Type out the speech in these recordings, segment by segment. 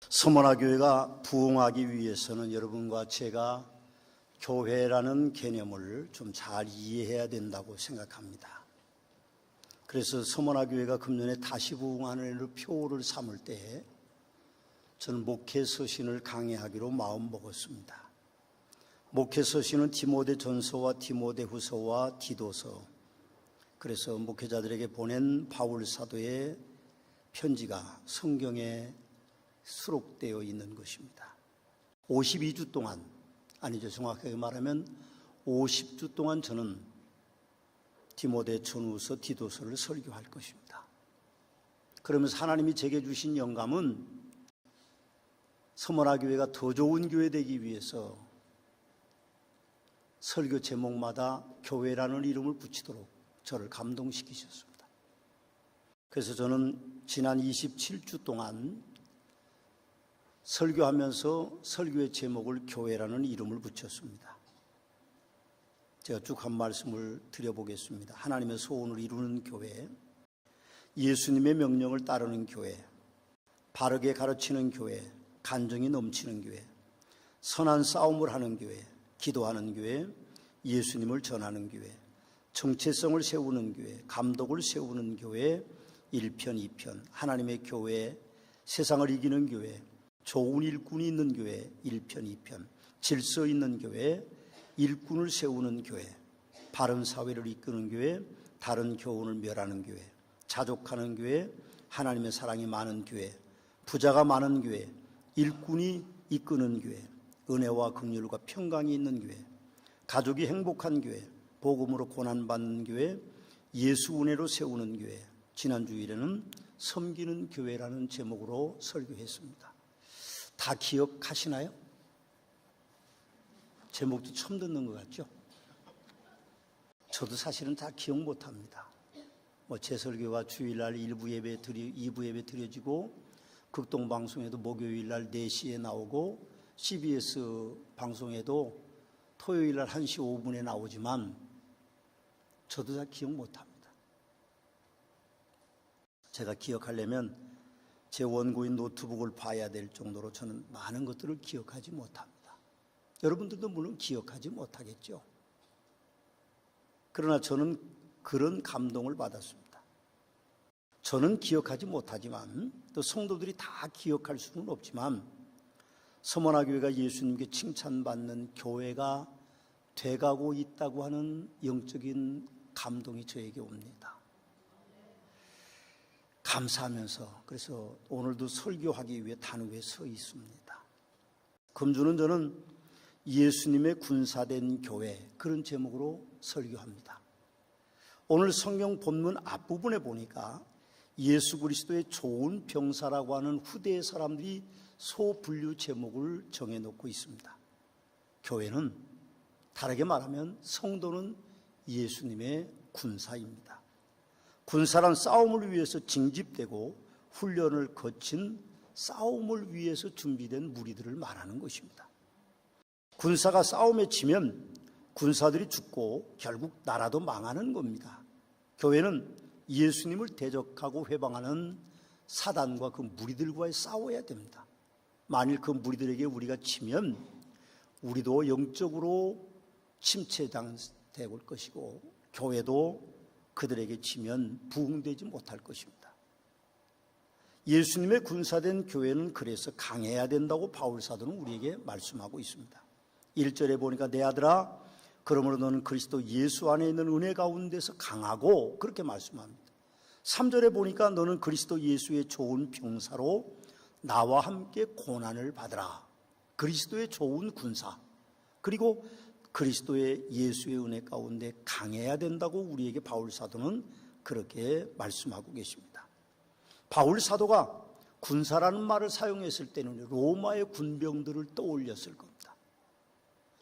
서머나 교회가 부흥하기 위해서는 여러분과 제가 교회라는 개념을 좀 잘 이해해야 된다고 생각합니다. 그래서 서머나 교회가 금년에 다시 부흥하는 표를 삼을 때 저는 목회 서신을 강의하기로 마음먹었습니다. 목회 서신은 디모데 전서와 디모데 후서와 디도서, 그래서 목회자들에게 보낸 바울 사도의 편지가 성경에 수록되어 있는 것입니다. 52주 동안, 아니죠, 정확하게 말하면 50주 동안 저는 디모데 전후서 디도서를 설교할 것입니다. 그러면서 하나님이 제게 주신 영감은 서머나 교회가 더 좋은 교회 되기 위해서 설교 제목마다 교회라는 이름을 붙이도록 저를 감동시키셨습니다. 그래서 저는 지난 27주 동안 설교하면서 설교의 제목을 교회라는 이름을 붙였습니다. 제가 쭉 한 말씀을 드려보겠습니다. 하나님의 소원을 이루는 교회, 예수님의 명령을 따르는 교회, 바르게 가르치는 교회, 간정이 넘치는 교회, 선한 싸움을 하는 교회, 기도하는 교회, 예수님을 전하는 교회, 정체성을 세우는 교회, 감독을 세우는 교회, 1편, 2편, 하나님의 교회, 세상을 이기는 교회, 좋은 일꾼이 있는 교회, 1편, 2편, 질서 있는 교회, 일꾼을 세우는 교회, 바른 사회를 이끄는 교회, 다른 교훈을 멸하는 교회, 자족하는 교회, 하나님의 사랑이 많은 교회, 부자가 많은 교회, 일꾼이 이끄는 교회, 은혜와 긍휼과 평강이 있는 교회, 가족이 행복한 교회, 복음으로 고난받는 교회, 예수 은혜로 세우는 교회, 지난 주일에는 섬기는 교회라는 제목으로 설교했습니다. 다 기억하시나요? 제목도 처음 듣는 것 같죠? 저도 사실은 다 기억 못합니다. 제 설교가 주일날 1부 예배, 2부 예배 드려지고 극동방송에도 목요일날 4시에 나오고 CBS 방송에도 토요일날 1시 5분에 나오지만 저도 다 기억 못합니다. 제가 기억하려면 제 원고인 노트북을 봐야 될 정도로 저는 많은 것들을 기억하지 못합니다. 여러분들도 물론 기억하지 못하겠죠. 그러나 저는 그런 감동을 받았습니다. 저는 기억하지 못하지만 또 성도들이 다 기억할 수는 없지만 서머나 교회가 예수님께 칭찬받는 교회가 돼가고 있다고 하는 영적인 감동이 저에게 옵니다. 감사하면서 그래서 오늘도 설교하기 위해 단위에 서 있습니다. 금주는 저는 예수님의 군사된 교회, 그런 제목으로 설교합니다. 오늘 성경 본문 앞부분에 보니까 예수 그리스도의 좋은 병사라고 하는 후대의 사람들이 소분류 제목을 정해놓고 있습니다. 교회는, 다르게 말하면 성도는 예수님의 군사입니다. 군사란 싸움을 위해서 징집되고 훈련을 거친 싸움을 위해서 준비된 무리들을 말하는 것입니다. 군사가 싸움에 지면 군사들이 죽고 결국 나라도 망하는 겁니다. 교회는 예수님을 대적하고 회방하는 사단과 그 무리들과의 싸워야 됩니다. 만일 그 무리들에게 우리가 치면 우리도 영적으로 침체당될 것이고 교회도 그들에게 치면 부흥되지 못할 것입니다. 예수님의 군사된 교회는 그래서 강해야 된다고 바울 사도는 우리에게 말씀하고 있습니다. 1절에 보니까 내 아들아 그러므로 너는 그리스도 예수 안에 있는 은혜 가운데서 강하고, 그렇게 말씀합니다. 3절에 보니까 너는 그리스도 예수의 좋은 병사로 나와 함께 고난을 받으라. 그리스도의 좋은 군사, 그리고 그리스도의 예수의 은혜 가운데 강해야 된다고 우리에게 바울 사도는 그렇게 말씀하고 계십니다. 바울 사도가 군사라는 말을 사용했을 때는 로마의 군병들을 떠올렸을 겁니다.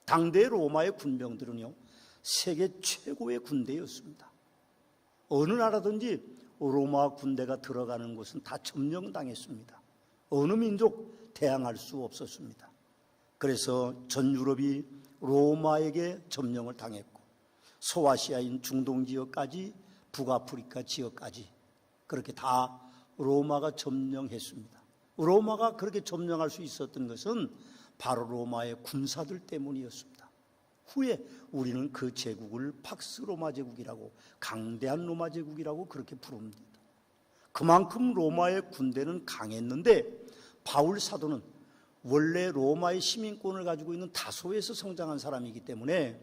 당대 로마의 군병들은요, 세계 최고의 군대였습니다. 어느 나라든지 로마 군대가 들어가는 곳은 다 점령당했습니다. 어느 민족 대항할 수 없었습니다. 그래서 전 유럽이 로마에게 점령을 당했고 소아시아인 중동 지역까지 북아프리카 지역까지 그렇게 다 로마가 점령했습니다. 로마가 그렇게 점령할 수 있었던 것은 바로 로마의 군사들 때문이었습니다. 후에 우리는 그 제국을 팍스 로마 제국이라고, 강대한 로마 제국이라고 그렇게 부릅니다. 그만큼 로마의 군대는 강했는데 바울 사도는 원래 로마의 시민권을 가지고 있는 다소에서 성장한 사람이기 때문에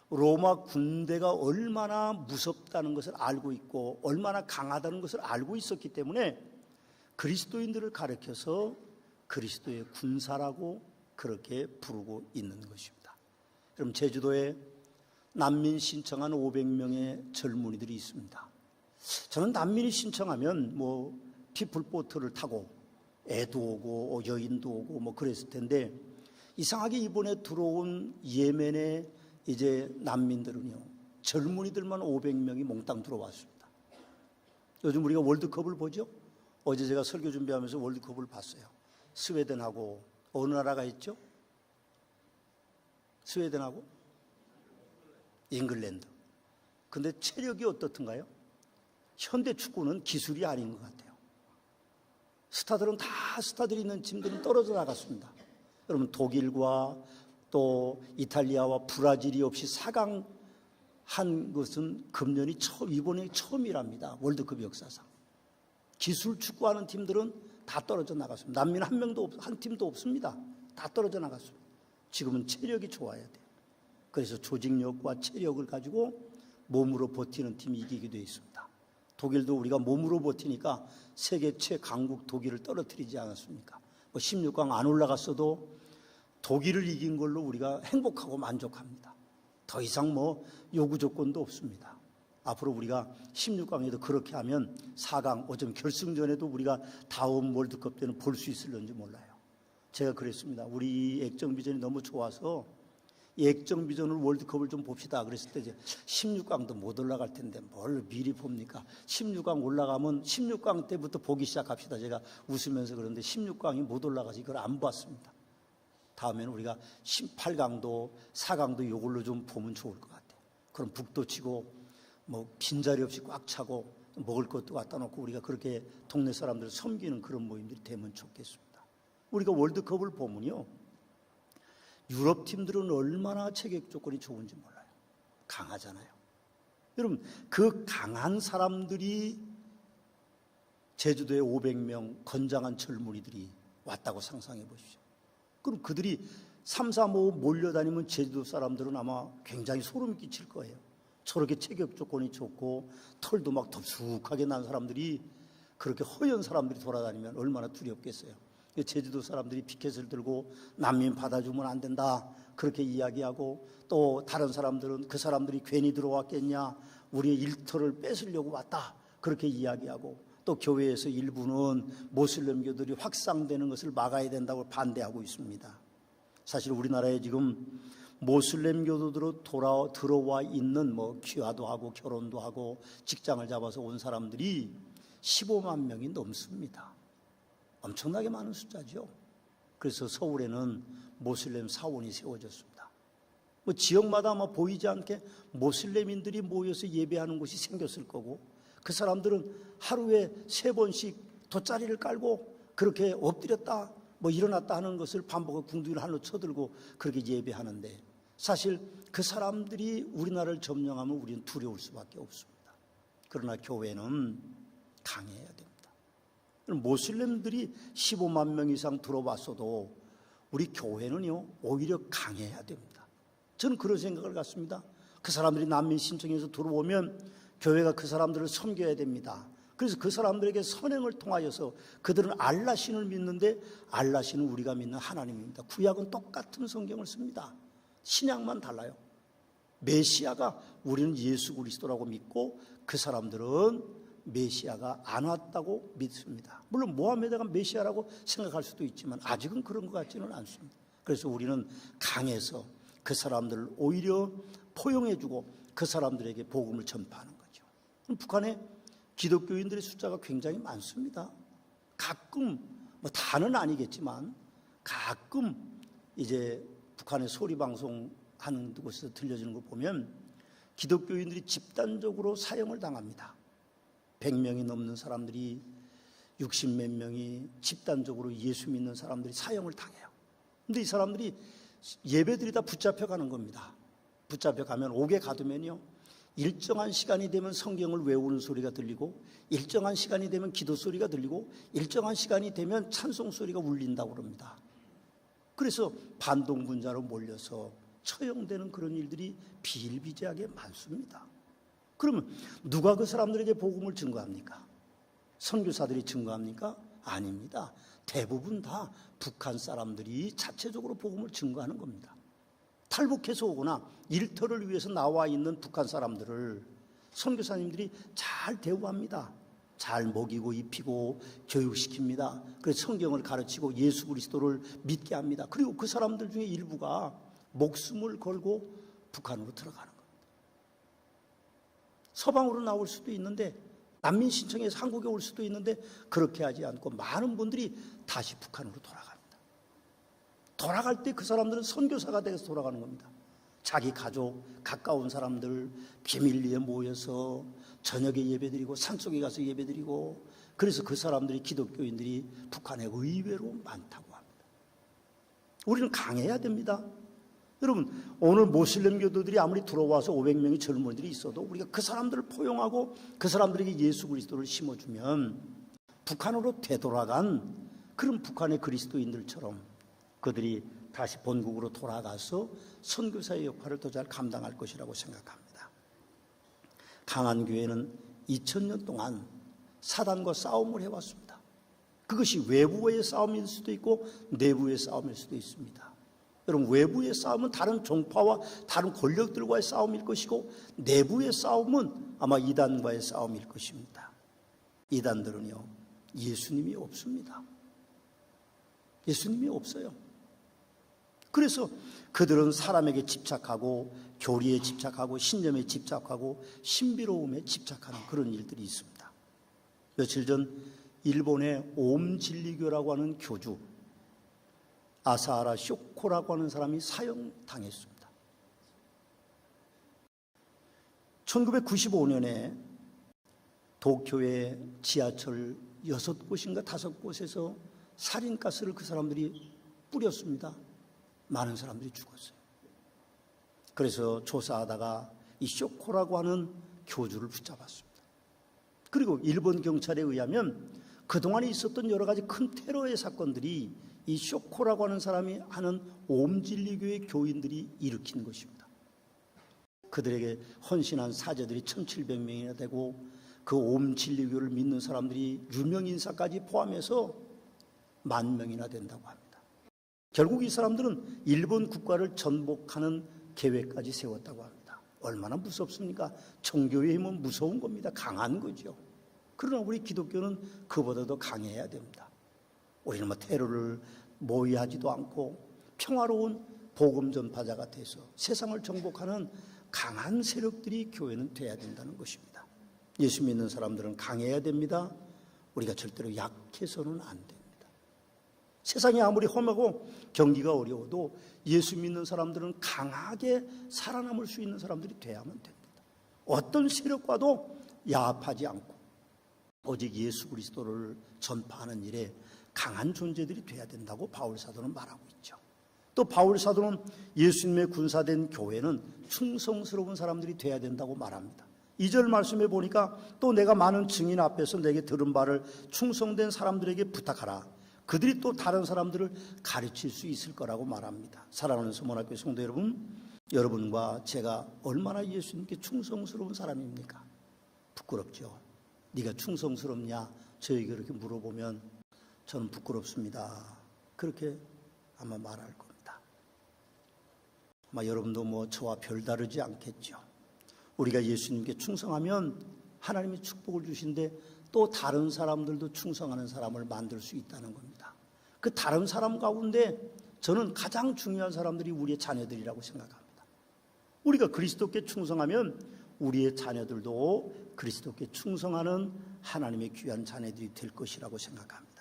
로마 군대가 얼마나 무섭다는 것을 알고 있고 얼마나 강하다는 것을 알고 있었기 때문에 그리스도인들을 가리켜서 그리스도의 군사라고 그렇게 부르고 있는 것입니다. 그럼 제주도에 난민 신청한 500명의 젊은이들이 있습니다. 저는 난민이 신청하면 피플보트를 타고 애도 오고 여인도 오고 그랬을 텐데, 이상하게 이번에 들어온 예멘의 이제 난민들은요, 젊은이들만 500명이 몽땅 들어왔습니다. 요즘 우리가 월드컵을 보죠. 어제 제가 설교 준비하면서 월드컵을 봤어요. 스웨덴하고 어느 나라가 있죠? 스웨덴하고 잉글랜드. 근데 체력이 어떻던가요? 현대 축구는 기술이 아닌 것 같아요. 스타들은 다 스타들이 있는 팀들은 떨어져 나갔습니다. 여러분, 독일과 또 이탈리아와 브라질이 없이 4강 한 것은 금년이 이번에 처음이랍니다. 월드컵 역사상. 기술 축구하는 팀들은 다 떨어져 나갔습니다. 난민 한 팀도 없습니다. 다 떨어져 나갔습니다. 지금은 체력이 좋아야 돼요. 그래서 조직력과 체력을 가지고 몸으로 버티는 팀이 이기게 되어 있습니다. 독일도 우리가 몸으로 버티니까 세계 최강국 독일을 떨어뜨리지 않았습니까? 16강 안 올라갔어도 독일을 이긴 걸로 우리가 행복하고 만족합니다. 더 이상 요구 조건도 없습니다. 앞으로 우리가 16강에도 그렇게 하면 4강, 어쩌면 결승전에도 우리가 다음 월드컵 때는 볼 수 있을런지 몰라요. 제가 그랬습니다. 우리 액정비전이 너무 좋아서 이 액정비전을 월드컵을 좀 봅시다. 그랬을 때 이제 16강도 못 올라갈 텐데 뭘 미리 봅니까? 16강 올라가면 16강 때부터 보기 시작합시다. 제가 웃으면서 그러는데 16강이 못 올라가서 이걸 안 봤습니다. 다음에는 우리가 18강도 4강도 이걸로 좀 보면 좋을 것 같아요. 그럼 북도 치고 빈자리 없이 꽉 차고 먹을 것도 갖다 놓고 우리가 그렇게 동네 사람들을 섬기는 그런 모임들이 되면 좋겠습니다. 우리가 월드컵을 보면요, 유럽 팀들은 얼마나 체격 조건이 좋은지 몰라요. 강하잖아요. 여러분, 그 강한 사람들이 제주도에 500명 건장한 젊은이들이 왔다고 상상해 보십시오. 그럼 그들이 3, 4, 5 몰려다니면 제주도 사람들은 아마 굉장히 소름 끼칠 거예요. 저렇게 체격 조건이 좋고 털도 막 덥숙하게 난 사람들이, 그렇게 허연 사람들이 돌아다니면 얼마나 두렵겠어요. 제주도 사람들이 피켓을 들고 난민 받아주면 안 된다 그렇게 이야기하고, 또 다른 사람들은 그 사람들이 괜히 들어왔겠냐, 우리의 일터를 뺏으려고 왔다 그렇게 이야기하고, 또 교회에서 일부는 모슬렘교들이 확산되는 것을 막아야 된다고 반대하고 있습니다. 사실 우리나라에 지금 모슬렘교도들로 들어와 있는 귀화도 하고 결혼도 하고 직장을 잡아서 온 사람들이 15만 명이 넘습니다. 엄청나게 많은 숫자죠. 그래서 서울에는 모슬렘 사원이 세워졌습니다. 지역마다 아마 보이지 않게 모슬렘인들이 모여서 예배하는 곳이 생겼을 거고, 그 사람들은 하루에 3번씩 돗자리를 깔고 그렇게 엎드렸다 일어났다 하는 것을 반복하고 궁둥이를 하늘로 쳐들고 그렇게 예배하는데, 사실 그 사람들이 우리나라를 점령하면 우리는 두려울 수밖에 없습니다. 그러나 교회는 강해야 됩니다. 모슬렘들이 15만 명 이상 들어왔어도 우리 교회는요, 오히려 강해야 됩니다. 저는 그런 생각을 갖습니다. 그 사람들이 난민 신청해서 들어오면 교회가 그 사람들을 섬겨야 됩니다. 그래서 그 사람들에게 선행을 통하여서, 그들은 알라신을 믿는데 알라신은 우리가 믿는 하나님입니다. 구약은 똑같은 성경을 씁니다. 신약만 달라요. 메시아가 우리는 예수 그리스도라고 믿고, 그 사람들은 메시아가 안 왔다고 믿습니다. 물론 모하메드가 메시아라고 생각할 수도 있지만 아직은 그런 것 같지는 않습니다. 그래서 우리는 강해서 그 사람들을 오히려 포용해주고 그 사람들에게 복음을 전파하는 거죠. 북한에 기독교인들의 숫자가 굉장히 많습니다. 가끔 다는 아니겠지만 가끔 이제 북한의 소리방송 하는 곳에서 들려주는 거 보면 기독교인들이 집단적으로 사형을 당합니다. 100명이 넘는 사람들이 60몇 명이 집단적으로 예수 믿는 사람들이 사형을 당해요. 근데 이 사람들이 예배들이 다 붙잡혀가는 겁니다. 붙잡혀가면 옥에 가두면요, 일정한 시간이 되면 성경을 외우는 소리가 들리고, 일정한 시간이 되면 기도 소리가 들리고, 일정한 시간이 되면 찬송 소리가 울린다고 그럽니다. 그래서 반동분자로 몰려서 처형되는 그런 일들이 비일비재하게 많습니다. 그러면 누가 그 사람들에게 복음을 증거합니까? 선교사들이 증거합니까? 아닙니다. 대부분 다 북한 사람들이 자체적으로 복음을 증거하는 겁니다. 탈북해서 오거나 일터를 위해서 나와 있는 북한 사람들을 선교사님들이 잘 대우합니다. 잘 먹이고 입히고 교육시킵니다. 그래서 성경을 가르치고 예수 그리스도를 믿게 합니다. 그리고 그 사람들 중에 일부가 목숨을 걸고 북한으로 들어가는 겁니다. 서방으로 나올 수도 있는데, 난민 신청해서 한국에 올 수도 있는데, 그렇게 하지 않고 많은 분들이 다시 북한으로 돌아갑니다. 돌아갈 때 그 사람들은 선교사가 돼서 돌아가는 겁니다. 자기 가족, 가까운 사람들 비밀리에 모여서 저녁에 예배드리고 산속에 가서 예배드리고, 그래서 그 사람들이, 기독교인들이 북한에 의외로 많다고 합니다. 우리는 강해야 됩니다. 여러분, 오늘 모슬렘 교도들이 아무리 들어와서 500명의 젊은이들이 있어도 우리가 그 사람들을 포용하고 그 사람들에게 예수 그리스도를 심어주면 북한으로 되돌아간 그런 북한의 그리스도인들처럼 그들이 다시 본국으로 돌아가서 선교사의 역할을 더 잘 감당할 것이라고 생각합니다. 강한 교회는 2000년 동안 사단과 싸움을 해왔습니다. 그것이 외부의 싸움일 수도 있고 내부의 싸움일 수도 있습니다. 여러분, 외부의 싸움은 다른 종파와 다른 권력들과의 싸움일 것이고, 내부의 싸움은 아마 이단과의 싸움일 것입니다. 이단들은요, 예수님이 없습니다. 예수님이 없어요. 그래서 그들은 사람에게 집착하고, 교리에 집착하고, 신념에 집착하고, 신비로움에 집착하는 그런 일들이 있습니다. 며칠 전 일본의 옴진리교라고 하는 교주 아사하라 쇼코라고 하는 사람이 사형당했습니다. 1995년에 도쿄의 지하철 6곳인가 5곳에서 살인가스를 그 사람들이 뿌렸습니다. 많은 사람들이 죽었어요. 그래서 조사하다가 이 쇼코라고 하는 교주를 붙잡았습니다. 그리고 일본 경찰에 의하면 그동안에 있었던 여러 가지 큰 테러의 사건들이 이 쇼코라고 하는 사람이 하는 옴진리교의 교인들이 일으킨 것입니다. 그들에게 헌신한 사제들이 1700명이나 되고, 그 옴진리교를 믿는 사람들이 유명인사까지 포함해서 10,000명이나 된다고 합니다. 결국 이 사람들은 일본 국가를 전복하는 계획까지 세웠다고 합니다. 얼마나 무섭습니까? 정교의 힘은 무서운 겁니다. 강한 거죠. 그러나 우리 기독교는 그보다 더 강해야 됩니다. 우리는 테러를 모의하지도 않고 평화로운 복음 전파자가 돼서 세상을 정복하는 강한 세력들이 교회는 돼야 된다는 것입니다. 예수 믿는 사람들은 강해야 됩니다. 우리가 절대로 약해서는 안 됩니다. 세상이 아무리 험하고 경기가 어려워도 예수 믿는 사람들은 강하게 살아남을 수 있는 사람들이 돼야만 됩니다. 어떤 세력과도 야합하지 않고 오직 예수 그리스도를 전파하는 일에 강한 존재들이 돼야 된다고 바울 사도는 말하고 있죠. 또 바울 사도는 예수님의 군사된 교회는 충성스러운 사람들이 돼야 된다고 말합니다. 2절 말씀에 보니까 또 내가 많은 증인 앞에서 내게 들은 바를 충성된 사람들에게 부탁하라. 그들이 또 다른 사람들을 가르칠 수 있을 거라고 말합니다. 사랑하는 서문학교 성도 여러분, 여러분과 제가 얼마나 예수님께 충성스러운 사람입니까? 부끄럽죠. 네가 충성스럽냐? 저에게 그렇게 물어보면 저는 부끄럽습니다. 그렇게 아마 말할 겁니다. 아마 여러분도 저와 별다르지 않겠죠. 우리가 예수님께 충성하면 하나님이 축복을 주신데 또 다른 사람들도 충성하는 사람을 만들 수 있다는 겁니다. 그 다른 사람 가운데 저는 가장 중요한 사람들이 우리의 자녀들이라고 생각합니다. 우리가 그리스도께 충성하면 우리의 자녀들도 그리스도께 충성하는 하나님의 귀한 자녀들이 될 것이라고 생각합니다.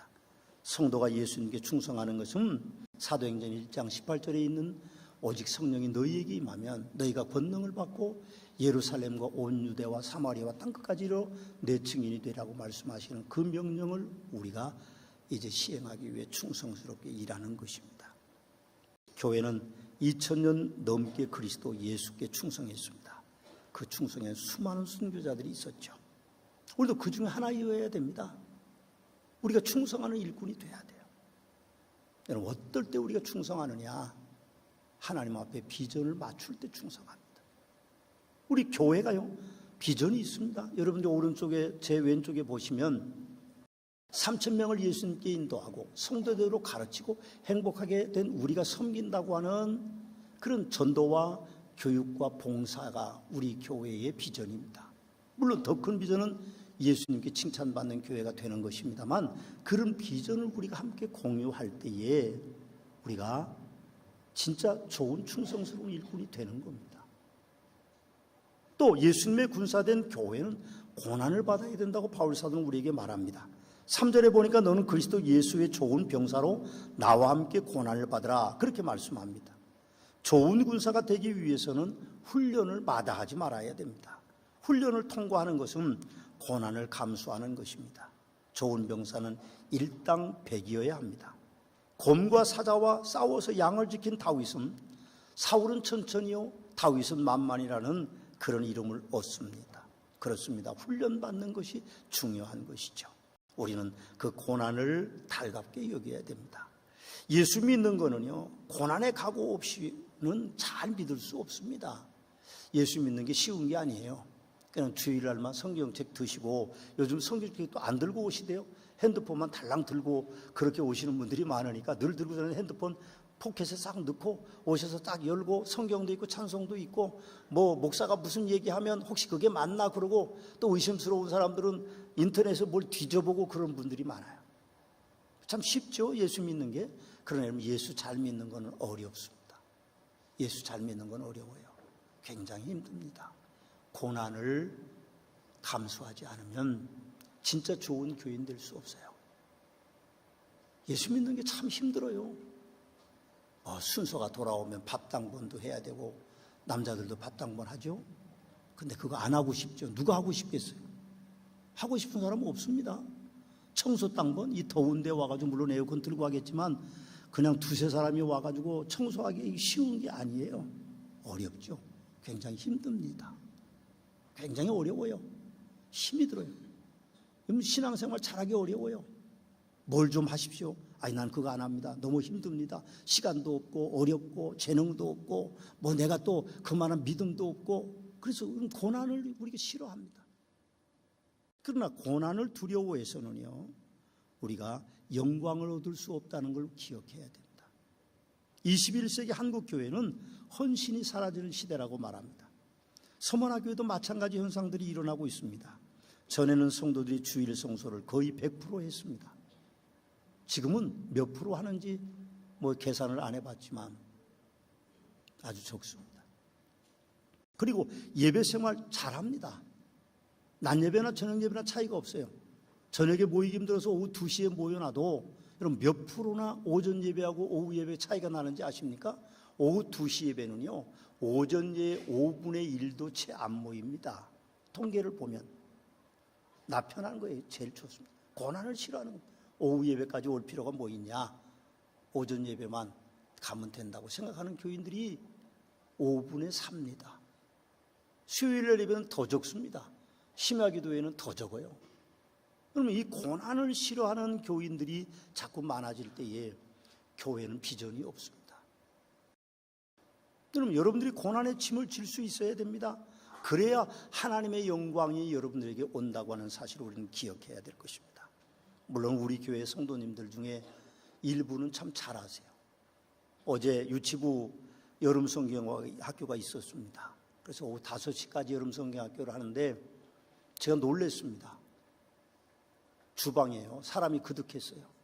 성도가 예수님께 충성하는 것은 사도행전 1장 18절에 있는 오직 성령이 너희에게 임하면 너희가 권능을 받고 예루살렘과 온 유대와 사마리아와 땅끝까지로 내 증인이 되라고 말씀하시는 그 명령을 우리가 이제 시행하기 위해 충성스럽게 일하는 것입니다. 교회는 2000년 넘게 그리스도 예수께 충성했습니다. 그 충성에 수많은 순교자들이 있었죠. 우리도 그 중에 하나이어야 됩니다. 우리가 충성하는 일꾼이 돼야 돼요. 여러분, 어떨 때 우리가 충성하느냐? 하나님 앞에 비전을 맞출 때 충성합니다. 우리 교회가요, 비전이 있습니다. 여러분들 오른쪽에, 제 왼쪽에 보시면 3,000명을 예수님께 인도하고 성도대로 가르치고 행복하게 된 우리가 섬긴다고 하는 그런 전도와 교육과 봉사가 우리 교회의 비전입니다. 물론 더 큰 비전은 예수님께 칭찬받는 교회가 되는 것입니다만, 그런 비전을 우리가 함께 공유할 때에 우리가 진짜 좋은 충성스러운 일꾼이 되는 겁니다. 또 예수님의 군사된 교회는 고난을 받아야 된다고 바울 사도는 우리에게 말합니다. 3절에 보니까 너는 그리스도 예수의 좋은 병사로 나와 함께 고난을 받으라, 그렇게 말씀합니다. 좋은 군사가 되기 위해서는 훈련을 마다하지 말아야 됩니다. 훈련을 통과하는 것은 고난을 감수하는 것입니다. 좋은 병사는 일당백이어야 합니다. 곰과 사자와 싸워서 양을 지킨 다윗은 사울은 천천히요 다윗은 만만이라는 그런 이름을 얻습니다. 그렇습니다. 훈련받는 것이 중요한 것이죠. 우리는 그 고난을 달갑게 여겨야 됩니다. 예수 믿는 거는요, 고난의 각오 없이는 잘 믿을 수 없습니다. 예수 믿는 게 쉬운 게 아니에요. 그냥 주일날만 성경책 드시고, 요즘 성경책 또 안 들고 오시대요. 핸드폰만 달랑 들고 그렇게 오시는 분들이 많으니까 늘 들고 다니는 핸드폰 포켓에 싹 넣고 오셔서 딱 열고 성경도 있고 찬송도 있고, 뭐 목사가 무슨 얘기하면 혹시 그게 맞나 그러고, 또 의심스러운 사람들은 인터넷에 뭘 뒤져보고 그런 분들이 많아요. 참 쉽죠, 예수 믿는 게. 그러나 예수 잘 믿는 건 어렵습니다. 예수 잘 믿는 건 어려워요. 굉장히 힘듭니다. 고난을 감수하지 않으면 진짜 좋은 교인 될 수 없어요. 예수 믿는 게 참 힘들어요. 순서가 돌아오면 밥당번도 해야 되고, 남자들도 밥당번 하죠. 근데 그거 안 하고 싶죠. 누가 하고 싶겠어요? 하고 싶은 사람은 없습니다. 청소 당번, 이 더운데 와가지고, 물론 에어컨 들고 하겠지만 그냥 두세 사람이 와가지고 청소하기 쉬운 게 아니에요. 어렵죠. 굉장히 힘듭니다. 굉장히 어려워요. 힘이 들어요. 신앙생활 잘하기 어려워요. 뭘 좀 하십시오. 아니, 난 그거 안 합니다. 너무 힘듭니다. 시간도 없고 어렵고 재능도 없고 뭐 내가 또 그만한 믿음도 없고. 그래서 고난을 우리가 싫어합니다. 그러나 고난을 두려워해서는요, 우리가 영광을 얻을 수 없다는 걸 기억해야 됩니다. 21세기 한국 교회는 헌신이 사라지는 시대라고 말합니다. 서머나교회도 마찬가지 현상들이 일어나고 있습니다. 전에는 성도들이 주일 성소를 거의 100% 했습니다. 지금은 몇 프로 하는지 뭐 계산을 안 해봤지만 아주 적습니다. 그리고 예배 생활 잘합니다. 낮 예배나 저녁 예배나 차이가 없어요. 저녁에 모이기 힘들어서 오후 2시에 모여놔도 여러분 몇 프로나 오전 예배하고 오후 예배 차이가 나는지 아십니까? 오후 2시 예배는요, 오전 예배 5분의 1도 채 안 모입니다. 통계를 보면. 나 편한 거예요. 제일 좋습니다. 고난을 싫어하는 겁니다. 오후 예배까지 올 필요가 뭐 있냐? 오전 예배만 가면 된다고 생각하는 교인들이 5분의 3입니다. 수요일 예배는 더 적습니다. 심야기도회는 더 적어요. 그러면 이 고난을 싫어하는 교인들이 자꾸 많아질 때에 교회는 비전이 없습니다. 그럼 여러분들이 고난의 짐을 질 수 있어야 됩니다. 그래야 하나님의 영광이 여러분들에게 온다고 하는 사실을 우리는 기억해야 될 것입니다. 물론 우리 교회 성도님들 중에 일부는 참 잘하세요. 어제 유치부 여름 성경학교가 있었습니다. 그래서 오후 5시까지 여름 성경학교를 하는데 제가 놀랐습니다. 주방이에요. 사람이 그득했어요.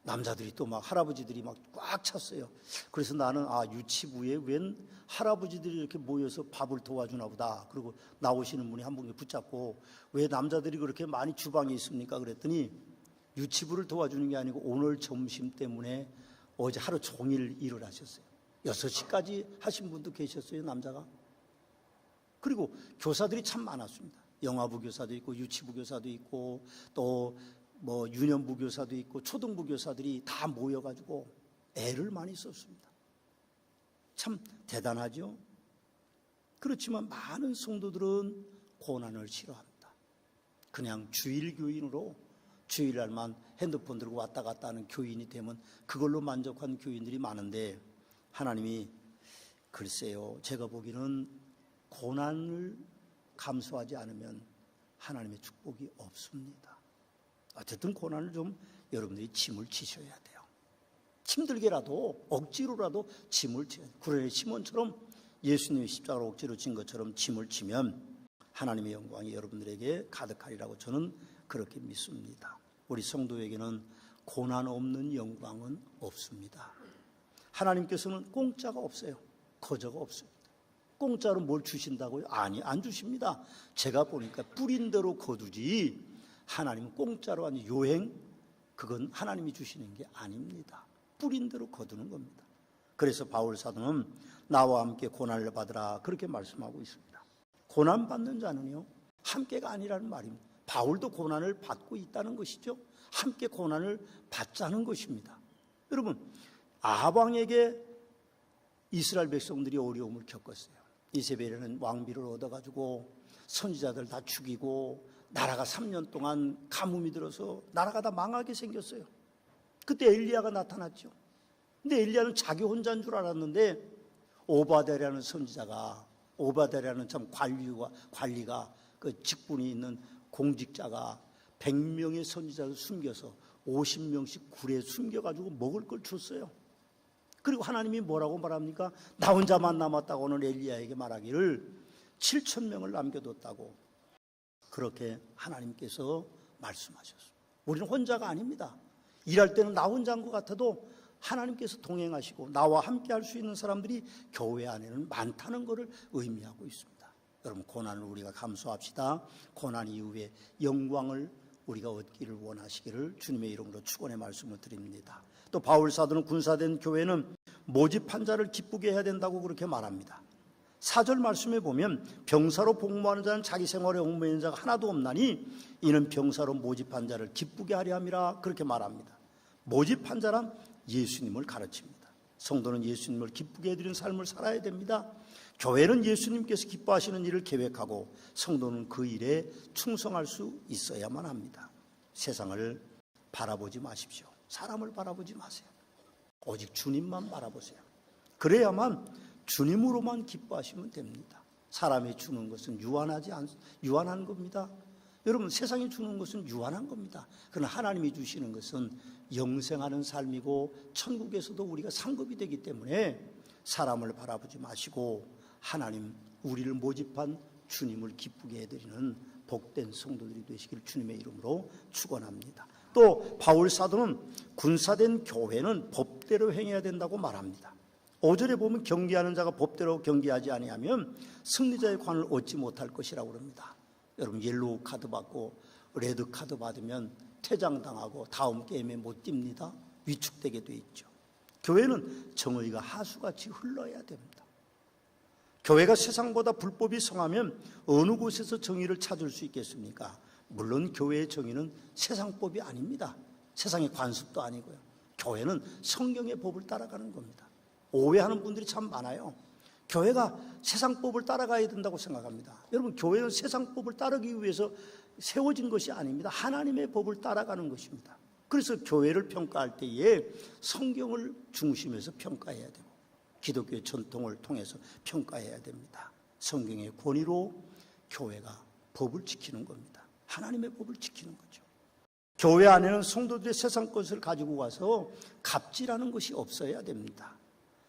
남자들이 또 막 할아버지들이 막 꽉 찼어요. 그래서 나는 유치부에 웬 할아버지들이 이렇게 모여서 밥을 도와주나 보다. 그리고 나오시는 분이 한 분이 붙잡고 왜 남자들이 그렇게 많이 주방에 있습니까? 그랬더니 유치부를 도와주는 게 아니고 오늘 점심 때문에 어제 하루 종일 일을 하셨어요. 6시까지 하신 분도 계셨어요, 남자가. 그리고 교사들이 참 많았습니다. 영화부 교사도 있고 유치부 교사도 있고 또 뭐 유년부 교사도 있고 초등부 교사들이 다 모여가지고 애를 많이 썼습니다. 참 대단하죠. 그렇지만 많은 성도들은 고난을 싫어합니다. 그냥 주일 교인으로 주일날만 핸드폰 들고 왔다 갔다 하는 교인이 되면 그걸로 만족한 교인들이 많은데, 하나님이 글쎄요, 제가 보기에는 고난을 감수하지 않으면 하나님의 축복이 없습니다. 어쨌든 고난을 좀 여러분들이 짐을 지셔야 돼요. 힘들게라도 억지로라도 짐을 져야 돼요. 구레네 시몬처럼 예수님이 십자가로 억지로 진 것처럼 짐을 지면 하나님의 영광이 여러분들에게 가득하리라고 저는 그렇게 믿습니다. 우리 성도에게는 고난 없는 영광은 없습니다. 하나님께서는 공짜가 없어요. 거저가 없습니다. 공짜로 뭘 주신다고요? 아니, 안 주십니다. 제가 보니까 뿌린 대로 거두지, 하나님은 공짜로 하는 요행, 그건 하나님이 주시는 게 아닙니다. 뿌린 대로 거두는 겁니다. 그래서 바울 사도는 나와 함께 고난을 받으라 그렇게 말씀하고 있습니다. 고난받는 자는요, 함께가 아니라는 말입니다. 바울도 고난을 받고 있다는 것이죠. 함께 고난을 받자는 것입니다. 여러분, 아합 왕에게 이스라엘 백성들이 어려움을 겪었어요. 이세벨은 왕비를 얻어가지고 선지자들 다 죽이고 나라가 3년 동안 가뭄이 들어서 나라가 다 망하게 생겼어요. 그때 엘리야가 나타났죠. 근데 엘리야는 자기 혼자인 줄 알았는데 오바댜라는 선지자가, 오바댜라는 참 관리가 그 직분이 있는 공직자가 100명의 선지자를 숨겨서 50명씩 굴에 숨겨가지고 먹을 걸 줬어요. 그리고 하나님이 뭐라고 말합니까? 나 혼자만 남았다고는 엘리야에게 말하기를 7,000명을 남겨뒀다고 그렇게 하나님께서 말씀하셨습니다. 우리는 혼자가 아닙니다. 일할 때는 나 혼자인 것 같아도 하나님께서 동행하시고 나와 함께 할 수 있는 사람들이 교회 안에는 많다는 것을 의미하고 있습니다. 여러분, 고난을 우리가 감수합시다. 고난 이후에 영광을 우리가 얻기를 원하시기를 주님의 이름으로 축원의 말씀을 드립니다. 또 바울 사도는 군사된 교회는 모집한 자를 기쁘게 해야 된다고 그렇게 말합니다. 4절 말씀에 보면 병사로 복무하는 자는 자기 생활에 얽매이는 자가 하나도 없나니 이는 병사로 모집한 자를 기쁘게 하려 함이라 그렇게 말합니다. 모집한 자란 예수님을 가르칩니다. 성도는 예수님을 기쁘게 해드리는 삶을 살아야 됩니다. 교회는 예수님께서 기뻐하시는 일을 계획하고 성도는 그 일에 충성할 수 있어야만 합니다. 세상을 바라보지 마십시오. 사람을 바라보지 마세요. 오직 주님만 바라보세요. 그래야만 주님으로만 기뻐하시면 됩니다. 사람이 주는 것은 유한한 겁니다. 여러분, 세상이 주는 것은 유한한 겁니다. 그러나 하나님이 주시는 것은 영생하는 삶이고 천국에서도 우리가 상급이 되기 때문에 사람을 바라보지 마시고 하나님, 우리를 모집한 주님을 기쁘게 해드리는 복된 성도들이 되시길 주님의 이름으로 축원합니다. 또 바울 사도는 군사된 교회는 법대로 행해야 된다고 말합니다. 5절에 보면 경계하는 자가 법대로 경계하지 아니하면 승리자의 관을 얻지 못할 것이라고 합니다. 여러분, 옐로우 카드 받고 레드 카드 받으면 퇴장당하고 다음 게임에 못 뜁니다. 위축되게 돼 있죠. 교회는 정의가 하수같이 흘러야 됩니다. 교회가 세상보다 불법이 성하면 어느 곳에서 정의를 찾을 수 있겠습니까? 물론 교회의 정의는 세상법이 아닙니다. 세상의 관습도 아니고요. 교회는 성경의 법을 따라가는 겁니다. 오해하는 분들이 참 많아요. 교회가 세상법을 따라가야 된다고 생각합니다. 여러분, 교회는 세상법을 따르기 위해서 세워진 것이 아닙니다. 하나님의 법을 따라가는 것입니다. 그래서 교회를 평가할 때에 성경을 중심에서 평가해야 되고 기독교의 전통을 통해서 평가해야 됩니다. 성경의 권위로 교회가 법을 지키는 겁니다. 하나님의 법을 지키는 거죠. 교회 안에는 성도들의 세상 것을 가지고 가서 갑질하는 것이 없어야 됩니다.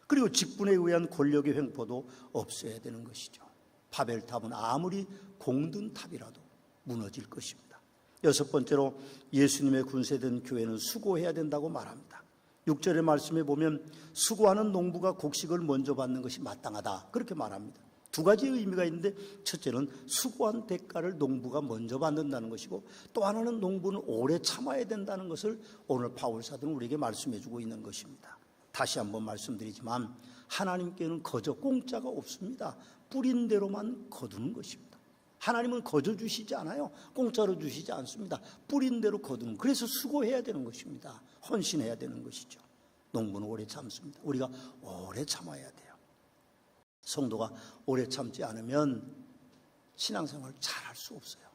그리고 직분에 의한 권력의 횡포도 없어야 되는 것이죠. 바벨탑은 아무리 공든 탑이라도 무너질 것입니다. 6번째로 예수님의 군세된 교회는 수고해야 된다고 말합니다. 6절의 말씀에 보면 수고하는 농부가 곡식을 먼저 받는 것이 마땅하다 그렇게 말합니다. 두 가지의 의미가 있는데, 첫째는 수고한 대가를 농부가 먼저 받는다는 것이고, 또 하나는 농부는 오래 참아야 된다는 것을 오늘 바울 사도는 우리에게 말씀해 주고 있는 것입니다. 다시 한번 말씀드리지만 하나님께는 거저 공짜가 없습니다. 뿌린 대로만 거두는 것입니다. 하나님은 거저 주시지 않아요. 공짜로 주시지 않습니다. 뿌린 대로 거두는, 그래서 수고해야 되는 것입니다. 헌신해야 되는 것이죠. 농부는 오래 참습니다. 우리가 오래 참아야 돼요. 성도가 오래 참지 않으면 신앙생활을 잘할 수 없어요.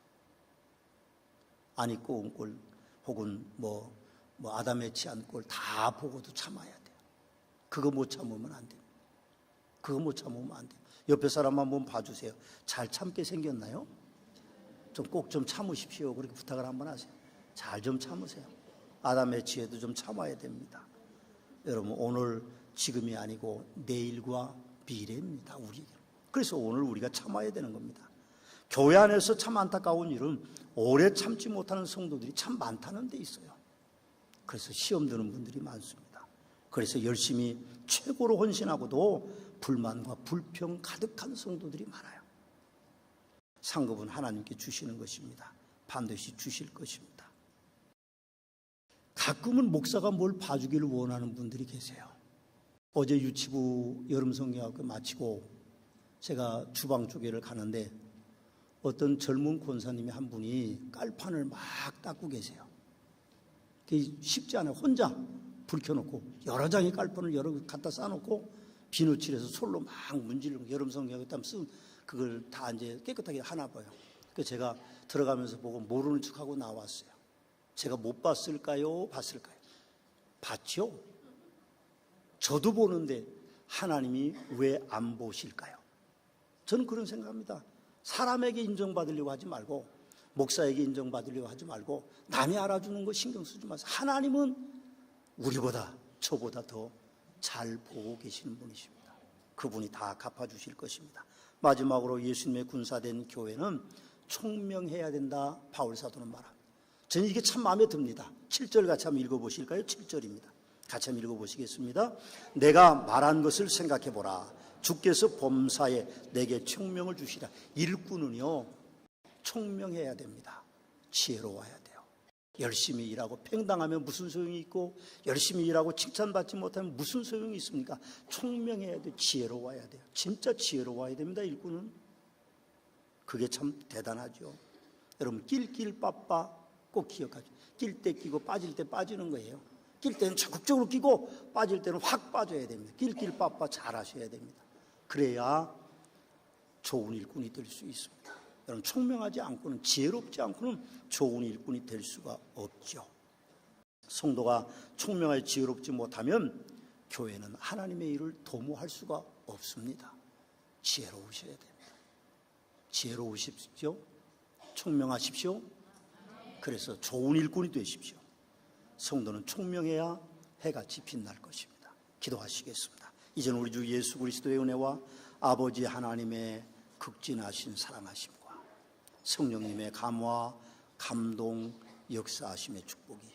안 입고 온 꼴 혹은 뭐 아담의 취한 꼴 다 보고도 참아야 돼요. 그거 못 참으면 안 돼요. 그거 못 참으면 안 돼요. 옆에 사람 한번 봐주세요. 잘 참게 생겼나요? 꼭 좀 참으십시오. 그렇게 부탁을 한번 하세요. 잘 좀 참으세요. 아담의 지혜도 좀 참아야 됩니다. 여러분, 오늘 지금이 아니고 내일과 미래입니다. 우리. 그래서 오늘 우리가 참아야 되는 겁니다. 교회 안에서 참 안타까운 일은 오래 참지 못하는 성도들이 참 많다는 데 있어요. 그래서 시험 드는 분들이 많습니다. 그래서 열심히 최고로 헌신하고도 불만과 불평 가득한 성도들이 많아요. 상급은 하나님께 주시는 것입니다. 반드시 주실 것입니다. 가끔은 목사가 뭘 봐주기를 원하는 분들이 계세요. 어제 유치부 여름성경학교 마치고 제가 주방 쪽에를 가는데 어떤 젊은 권사님이 한 분이 깔판을 막 닦고 계세요. 그게 쉽지 않아요. 혼자 불 켜놓고 여러 장의 깔판을 여러 개 갖다 쌓아놓고 비누칠해서 솔로 막 문지르고 여름성경학교 땀 쓴 그걸 다 이제 깨끗하게 하나 봐요. 그래서 제가 들어가면서 보고 모르는 척하고 나왔어요. 제가 못 봤을까요? 봤을까요? 봤죠? 저도 보는데 하나님이 왜 안 보실까요? 저는 그런 생각합니다. 사람에게 인정받으려고 하지 말고 목사에게 인정받으려고 하지 말고 남이 알아주는 거 신경 쓰지 마세요. 하나님은 우리보다 저보다 더 잘 보고 계시는 분이십니다. 그분이 다 갚아주실 것입니다. 마지막으로 예수님의 군사된 교회는 총명해야 된다. 바울 사도는 말합니다. 저는 이게 참 마음에 듭니다. 7절 같이 한번 읽어보실까요? 7절입니다. 같이 한번 읽어보시겠습니다. 내가 말한 것을 생각해보라. 주께서 범사에 내게 총명을 주시라. 일꾼은요, 총명해야 됩니다. 지혜로워야 돼요. 열심히 일하고 팽당하면 무슨 소용이 있고 열심히 일하고 칭찬받지 못하면 무슨 소용이 있습니까? 총명해야 돼요. 지혜로워야 돼요. 진짜 지혜로워야 됩니다. 일꾼은. 그게 참 대단하죠. 여러분, 낄낄 빠빠 꼭 기억하죠. 낄 때 끼고 빠질 때 빠지는 거예요. 낄 때는 적극적으로 끼고 빠질 때는 확 빠져야 됩니다. 낄낄 빠빠 잘 하셔야 됩니다. 그래야 좋은 일꾼이 될 수 있습니다. 여러분, 총명하지 않고는, 지혜롭지 않고는 좋은 일꾼이 될 수가 없죠. 성도가 총명하게 지혜롭지 못하면 교회는 하나님의 일을 도모할 수가 없습니다. 지혜로우셔야 됩니다. 지혜로우십시오. 총명하십시오. 그래서 좋은 일꾼이 되십시오. 성도는 총명해야 해같이 빛날 것입니다. 기도하시겠습니다. 이제는 우리 주 예수 그리스도의 은혜와 아버지 하나님의 극진하신 사랑하심과 성령님의 감화, 감동, 역사하심의 축복이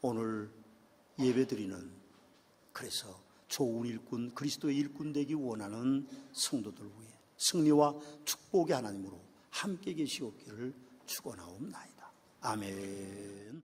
오늘 예배드리는, 그래서 좋은 일꾼, 그리스도의 일꾼 되기 원하는 성도들 위해 승리와 축복의 하나님으로 함께 계시옵기를 축원하옵나이다. 아멘.